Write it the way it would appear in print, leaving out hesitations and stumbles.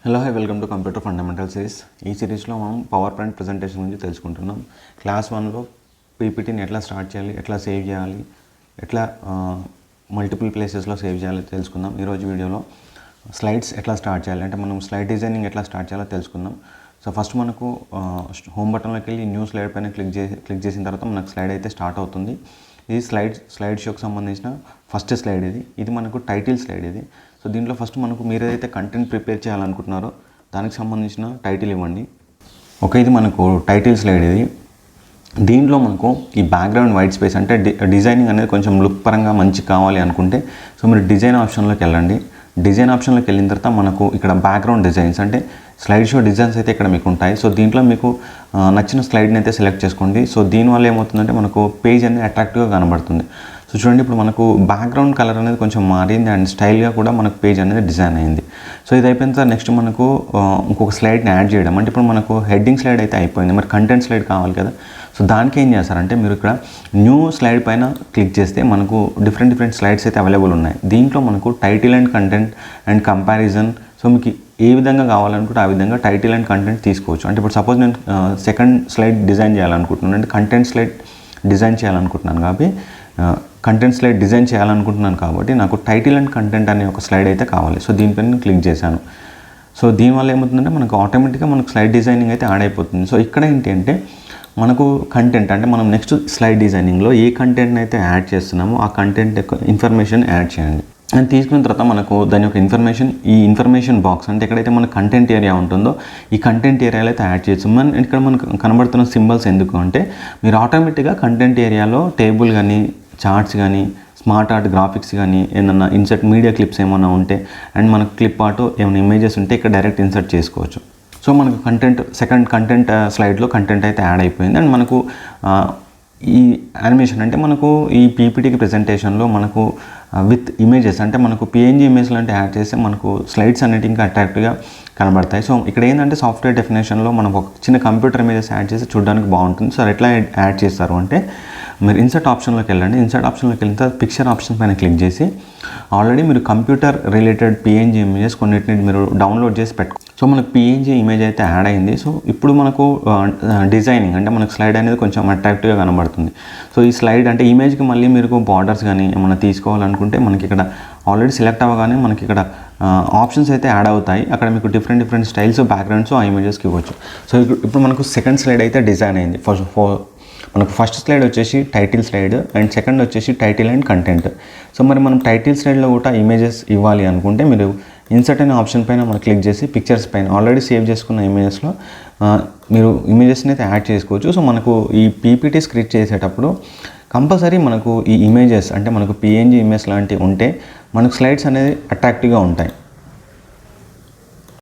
Hello hi welcome to computer fundamental series. ఈ సిరీస్లో మనం పవర్ పాయింట్ ప్రజెంటేషన్ గురించి తెలుసుకుంటున్నాం. క్లాస్ 1లో పీపీటీని ఎట్లా స్టార్ట్ చేయాలి, ఎట్లా సేవ్ చేయాలి, ఎట్లా మల్టిపుల్ ప్లేసెస్లో సేవ్ చేయాలి తెలుసుకుందాం. ఈరోజు వీడియోలో స్లైడ్స్ ఎట్లా స్టార్ట్ చేయాలి అంటే మనం స్లైడ్ డిజైనింగ్ ఎట్లా స్టార్ట్ చేయాలో తెలుసుకుందాం. సో ఫస్ట్ మనకు హోమ్ బటన్లోకి వెళ్ళి న్యూ స్లైడ్ పైన క్లిక్ చేసిన తర్వాత మనకు స్లైడ్ అయితే స్టార్ట్ అవుతుంది. ఇది స్లైడ్ షోకి సంబంధించిన ఫస్ట్ స్లైడ్. ఇది మనకు టైటిల్ స్లైడ్. సో దీంట్లో ఫస్ట్ మనకు మీరు ఏదైతే కంటెంట్ ప్రిపేర్ చేయాలనుకుంటున్నారో దానికి సంబంధించిన టైటిల్ ఇవ్వండి. ఓకే, ఇది మనకు టైటిల్ స్లైడ్. దీంట్లో మనకు ఈ బ్యాక్గ్రౌండ్ వైట్ స్పేస్ అంటే డిజైనింగ్ అనేది కొంచెం లుక్ పరంగా మంచి కావాలి అనుకుంటే సో మీరు డిజైన్ ఆప్షన్లోకి వెళ్ళండి. డిజైన్ ఆప్షన్లోకి వెళ్ళిన తర్వాత మనకు ఇక్కడ బ్యాక్గ్రౌండ్ డిజైన్స్ అంటే స్లైడ్ షో డిజైన్స్ అయితే ఇక్కడ మీకు ఉంటాయి. సో దీంట్లో మీకు నచ్చిన స్లైడ్ని అయితే సెలెక్ట్ చేసుకోండి. సో దీనివల్ల ఏమవుతుందంటే మనకు పేజ్ అనేది అట్రాక్టివ్గా కనబడుతుంది. సో చూడండి, ఇప్పుడు మనకు బ్యాక్గ్రౌండ్ కలర్ అనేది కొంచెం మారింది అండ్ స్టైల్గా కూడా మనకు పేజ్ అనేది డిజైన్ అయింది. సో ఇది అయిపోయిన తర్వాత నెక్స్ట్ మనకు ఇంకొక స్లైడ్ని యాడ్ చేయడం. అంటే ఇప్పుడు మనకు హెడ్డింగ్ స్లైడ్ అయితే అయిపోయింది, మరి కంటెంట్ స్లైడ్ కావాలి కదా. సో దానికి ఏం చేస్తారంటే మీరు ఇక్కడ న్యూ స్లైడ్ పైన క్లిక్ చేస్తే మనకు డిఫరెంట్ స్లైడ్స్ అయితే అవైలబుల్ ఉన్నాయి. దీంట్లో మనకు title and content and comparison. So మీకు ఏ విధంగా కావాలనుకుంటే ఆ విధంగా టైటిల్ అండ్ కంటెంట్ తీసుకోవచ్చు. అంటే ఇప్పుడు సపోజ్ నేను సెకండ్ స్లైడ్ డిజైన్ చేయాలనుకుంటున్నాను, అంటే కంటెంట్ స్లైడ్ డిజైన్ చేయాలనుకుంటున్నాను కాబట్టి కంటెంట్ స్లైడ్ డిజైన్ చేయాలనుకుంటున్నాను కాబట్టి నాకు టైటిల్ అండ్ కంటెంట్ అనే ఒక స్లైడ్ అయితే కావాలి. సో దీనిపైన క్లిక్ చేశాను. సో దీనివల్ల ఏమవుతుందంటే మనకు ఆటోమేటిక్గా మనకు స్లైడ్ డిజైనింగ్ అయితే యాడ్ అయిపోతుంది. సో ఇక్కడ ఏంటి అంటే మనకు కంటెంట్ అంటే మనం నెక్స్ట్ స్లైడ్ డిజైనింగ్లో ఏ కంటెంట్ని అయితే యాడ్ చేస్తున్నామో ఆ కంటెంట్ యొక్క ఇన్ఫర్మేషన్ యాడ్ చేయండి. అండ్ తీసుకున్న తర్వాత మనకు దాని యొక్క ఈ ఇన్ఫర్మేషన్ బాక్స్ అంటే ఎక్కడైతే మన కంటెంట్ ఏరియా ఉంటుందో ఈ కంటెంట్ ఏరియాలో అయితే యాడ్ చేయొచ్చు. ఇక్కడ మనకు కనబడుతున్న సింబల్స్ ఎందుకు అంటే మీరు ఆటోమేటిక్గా కంటెంట్ ఏరియాలో టేబుల్ కానీ చార్ట్స్ కానీ స్మార్ట్ ఆర్ట్ గ్రాఫిక్స్ కానీ ఏమన్నా ఇన్సర్ట్ మీడియా క్లిప్స్ ఏమైనా ఉంటే అండ్ మనకు క్లిప్ ఆర్ట్ ఏమైనా ఇమేజెస్ ఉంటే ఇక్కడ డైరెక్ట్ ఇన్సర్ట్ చేసుకోవచ్చు. సో మనకు సెకండ్ కంటెంట్ స్లైడ్లో కంటెంట్ అయితే యాడ్ అయిపోయింది. అండ్ మనకు ఈ యానిమేషన్ అంటే మనకు ఈ పీపీటీకి ప్రెజెంటేషన్లో మనకు విత్ ఇమేజెస్ అంటే మనకు పిఎన్జీ ఇమేజ్లు అంటే యాడ్ చేస్తే మనకు స్లైడ్స్ అనేవి ఇంకా అట్రాక్టివ్గా కనబడతాయి. సో ఇక్కడ ఏంటంటే సాఫ్ట్వేర్ డెఫినేషన్లో మనం ఒక చిన్న కంప్యూటర్ ఇమేజెస్ యాడ్ చేసి చూడడానికి బాగుంటుంది. సో ఎట్లా యాడ్ చేస్తారు అంటే మీరు ఇన్సర్ట్ ఆప్షన్లోకి వెళ్ళండి. ఇన్సర్ట్ ఆప్షన్లోకి వెళ్ళిన తర్వాత పిక్చర్ ఆప్షన్ పైన క్లిక్ చేసి ఆల్రెడీ మీరు కంప్యూటర్ రిలేటెడ్ పిఎన్జీ ఇమేజెస్ కొన్నిటిని మీరు డౌన్లోడ్ చేసి పెట్టుకో. సో మనకు పిఎన్జీ ఇమేజ్ అయితే యాడ్ అయింది. సో ఇప్పుడు మనకు డిజైనింగ్ అంటే మనకు స్లైడ్ అనేది కొంచెం అట్రాక్టివ్గా కనబడుతుంది. సో ఈ స్లైడ్ అంటే ఇమేజ్కి మళ్ళీ మీరు బార్డర్స్ కానీ ఏమైనా తీసుకోవాలనుకుంటే మనకి ఇక్కడ ఆల్రెడీ సెలెక్ట్ అవ్వగానే మనకి ఇక్కడ ఆప్షన్స్ అయితే యాడ్ అవుతాయి. అక్కడ మీకు డిఫరెంట్ స్టైల్స్ బ్యాక్గ్రౌండ్స్ ఆ ఇమేజెస్కి ఇవ్వచ్చు. సో ఇప్పుడు మనకు సెకండ్ స్లైడ్ అయితే డిజైన్ అయింది. మనకు ఫస్ట్ స్లైడ్ వచ్చేసి టైటిల్ స్లైడ్ అండ్ సెకండ్ వచ్చేసి టైటిల్ అండ్ కంటెంట్. సో మరి మనం టైటిల్ స్లైడ్లో కూడా ఇమేజెస్ ఇవ్వాలి అనుకుంటే మీరు ఇన్సర్ట్ అనే ఆప్షన్ పైన మనం క్లిక్ చేసి పిక్చర్స్ పైన ఆల్రెడీ సేవ్ చేసుకున్న ఇమేజెస్లో మీరు ఇమేజెస్ని అయితే యాడ్ చేసుకోవచ్చు. సో మనకు ఈ పీపీటీస్ క్రియేట్ చేసేటప్పుడు కంపల్సరీ మనకు ఈ ఇమేజెస్ అంటే మనకు పిఎన్జీ ఇమేజ్ లాంటివి ఉంటే మనకు స్లైడ్స్ అనేది అట్రాక్టివ్గా ఉంటాయి.